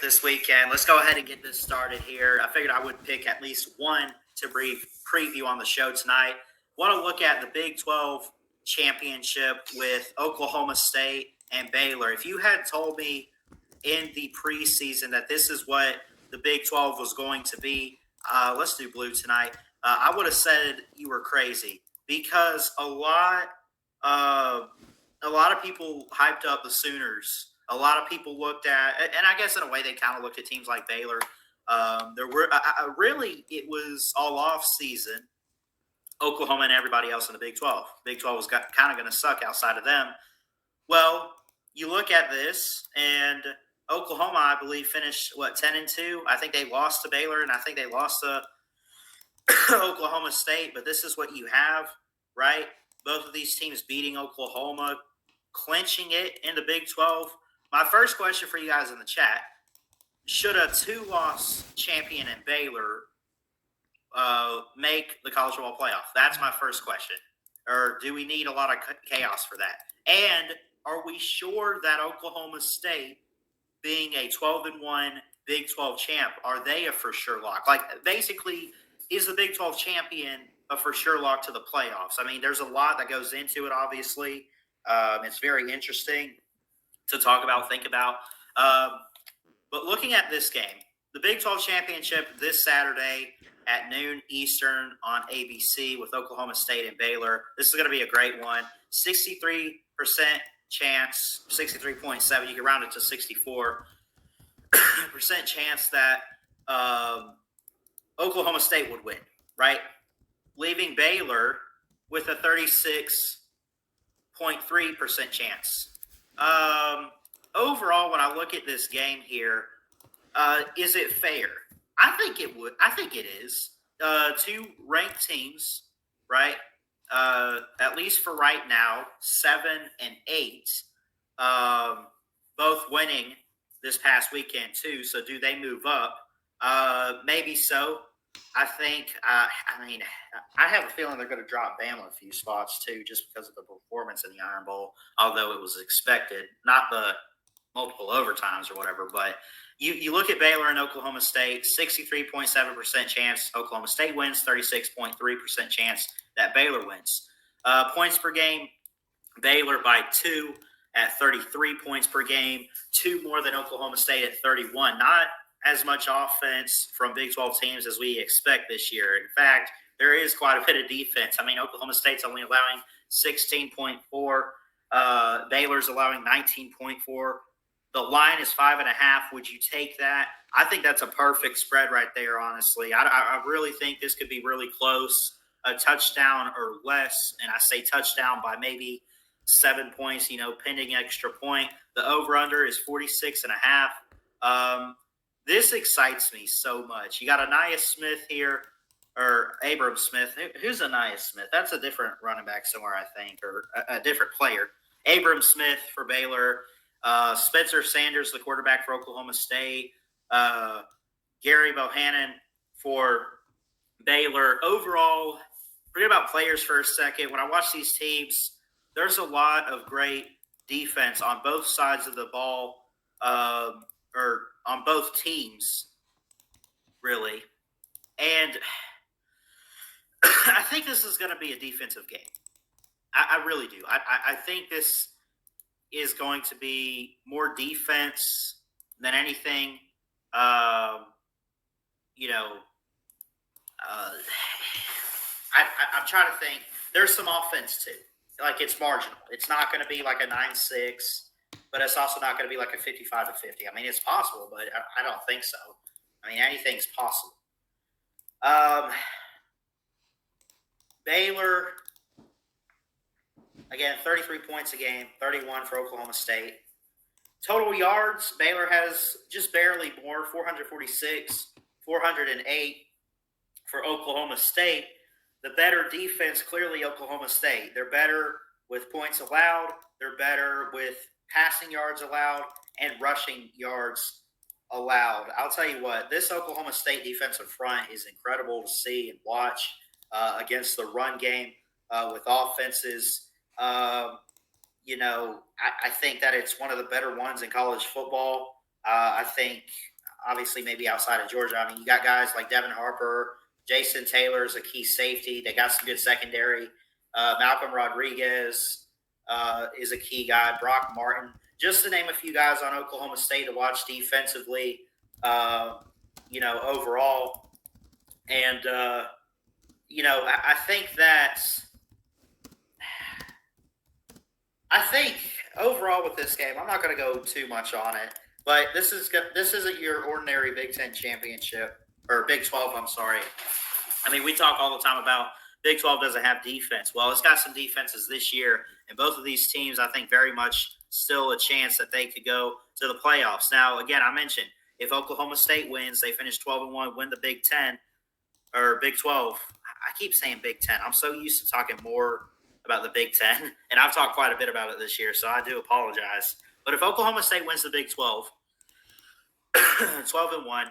this weekend. Let's go ahead and get this started here. I figured I would pick at least one to preview on the show tonight. Want to look at the Big 12 championship with Oklahoma State and Baylor. If you had told me in the preseason that this is what the Big 12 was going to be, let's do blue tonight, I would have said you were crazy because a lot of people hyped up the Sooners. A lot of people looked at, and I guess in a way they kind of looked at teams like Baylor. It was all off season. Oklahoma and everybody else in the Big 12. Big 12 was kind of going to suck outside of them. Well, you look at this, and Oklahoma, I believe, finished 10-2. I think they lost to Baylor, and I think they lost to Oklahoma State. But this is what you have, right? Both of these teams beating Oklahoma, clinching it in the Big 12. My first question for you guys in the chat: should a two-loss champion in Baylor make the college football playoff? That's my first question. Or do we need a lot of chaos for that? And are we sure that Oklahoma State, being a 12-1 Big 12 champ, are they a for sure lock? Like, basically, is the Big 12 champion a for sure lock to the playoffs? I mean, there's a lot that goes into it, obviously. It's very interesting to talk about, think about. But looking at this game, the Big 12 championship this Saturday at noon Eastern on ABC with Oklahoma State and Baylor. This is going to be a great one. 63% chance, 63.7. You can round it to 64% chance that Oklahoma State would win, right? Leaving Baylor with a 36.3% chance. Overall, when I look at this game here, is it fair? I think it would. I think it is. Two ranked teams, right? At least for right now, 7 and 8, both winning this past weekend too. So do they move up? Maybe so. I think. I have a feeling they're going to drop Bama a few spots too, just because of the performance in the Iron Bowl. Although it was expected, not the multiple overtimes or whatever. But you look at Baylor and Oklahoma State, 63.7% chance Oklahoma State wins, 36.3% chance that Baylor wins. Points per game, Baylor by 2 at 33 points per game, 2 more than Oklahoma State at 31. Not as much offense from Big 12 teams as we expect this year. In fact, there is quite a bit of defense. I mean, Oklahoma State's only allowing 16.4. Baylor's allowing 19.4. The line is 5.5. Would you take that? I think that's a perfect spread right there, honestly. I really think this could be really close, a touchdown or less. And I say touchdown by maybe 7 points, pending extra point. The over-under is 46.5. This excites me so much. You got Anaya Smith here, or Abram Smith. Who's Anaya Smith? That's a different running back somewhere, I think, or a different player. Abram Smith for Baylor. Spencer Sanders, the quarterback for Oklahoma State. Gary Bohannon for Baylor. Overall, forget about players for a second. When I watch these teams, there's a lot of great defense on both sides of the ball, or on both teams, really. And I think this is going to be a defensive game. I really do. I think this is going to be more defense than anything. I'm trying to think. There's some offense too. Like, it's marginal. It's not going to be like a 9-6, but it's also not going to be like a 55-50. I mean, it's possible, but I don't think so. I mean, anything's possible. Baylor, again, 33 points a game, 31 for Oklahoma State. Total yards, Baylor has just barely more, 446, 408 for Oklahoma State. The better defense, clearly Oklahoma State. They're better with points allowed. They're better with passing yards allowed and rushing yards allowed. I'll tell you what, this Oklahoma State defensive front is incredible to see and watch against the run game with offenses. I think that it's one of the better ones in college football. I think obviously maybe outside of Georgia. I mean, you got guys like Devin Harper, Jason Taylor is a key safety. They got some good secondary. Malcolm Rodriguez is a key guy. Brock Martin, just to name a few guys on Oklahoma State to watch defensively, overall. And, I think overall with this game, I'm not going to go too much on it, but this isn't your ordinary Big Ten championship or Big 12. I'm sorry. I mean, we talk all the time about Big 12 doesn't have defense. Well, it's got some defenses this year, and both of these teams, I think, very much still a chance that they could go to the playoffs. Now, again, I mentioned if Oklahoma State wins, they finish 12-1, win the Big 10 or Big 12. I keep saying Big 10. I'm so used to talking more about the Big 10, and I've talked quite a bit about it this year, so I do apologize. But if Oklahoma State wins the Big 12, 12-1,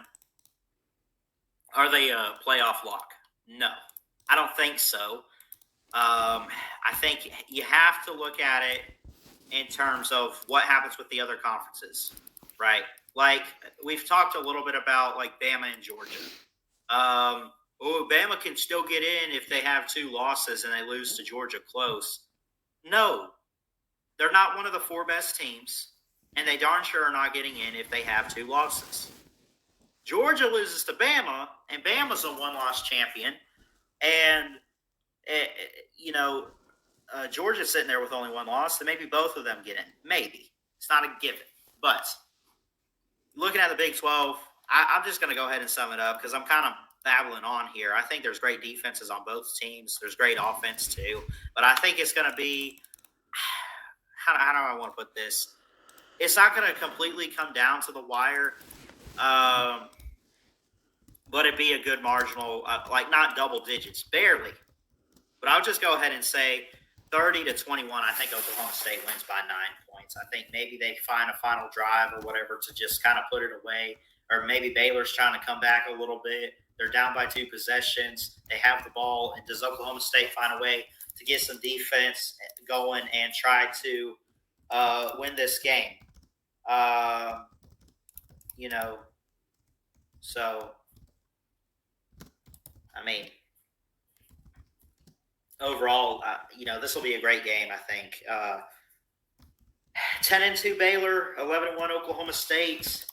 are they a playoff lock? No, I don't think so. I think you have to look at it in terms of what happens with the other conferences, right? Like we've talked a little bit about like Bama and Georgia. Bama can still get in if they have 2 losses and they lose to Georgia close. No, they're not one of the 4 best teams, and they darn sure are not getting in if they have 2 losses. Georgia loses to Bama, and Bama's a 1-loss champion, and Georgia's sitting there with only 1 loss, then maybe both of them get in. Maybe. It's not a given. But looking at the Big 12, I'm just going to go ahead and sum it up because I'm kind of babbling on here. I think there's great defenses on both teams. There's great offense too. But I think it's going to be how do I want to put this? It's not going to completely come down to the wire. But it'd be a good marginal, like not double digits, barely. But I'll just go ahead and say 30-21. I think Oklahoma State wins by 9 points. I think maybe they find a final drive or whatever to just kind of put it away. Or maybe Baylor's trying to come back a little bit. They're down by 2 possessions. They have the ball. And does Oklahoma State find a way to get some defense going and try to win this game? So, I mean, overall, this will be a great game, I think. 10-2 Baylor, 11-1 Oklahoma State.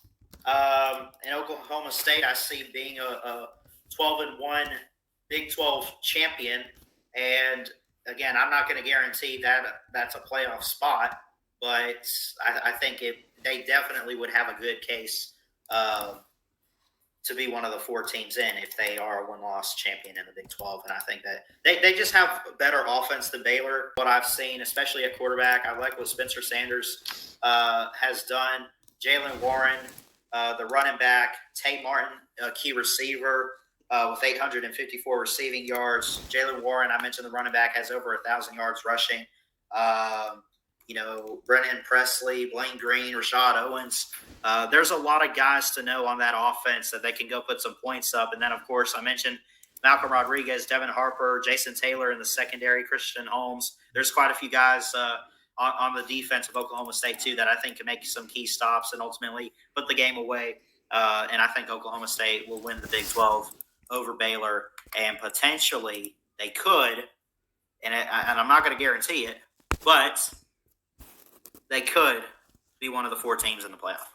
And Oklahoma State, I see being a 12-1 Big 12 champion. And again, I'm not going to guarantee that that's a playoff spot, but I think they definitely would have a good case to be one of the 4 teams in if they are a 1-loss champion in the Big 12. And I think that they just have better offense than Baylor. What I've seen, especially at quarterback, I like what Spencer Sanders has done. Jalen Warren, the running back, Tate Martin, a key receiver with 854 receiving yards. Jalen Warren, I mentioned the running back, has over 1,000 yards rushing. Brennan Presley, Blaine Green, Rashad Owens. There's a lot of guys to know on that offense that they can go put some points up. And then, of course, I mentioned Malcolm Rodriguez, Devin Harper, Jason Taylor in the secondary, Christian Holmes. There's quite a few guys on the defense of Oklahoma State, too, that I think can make some key stops and ultimately put the game away. And I think Oklahoma State will win the Big 12 over Baylor. And potentially they could, and I'm not going to guarantee it, but they could be one of the 4 teams in the playoff.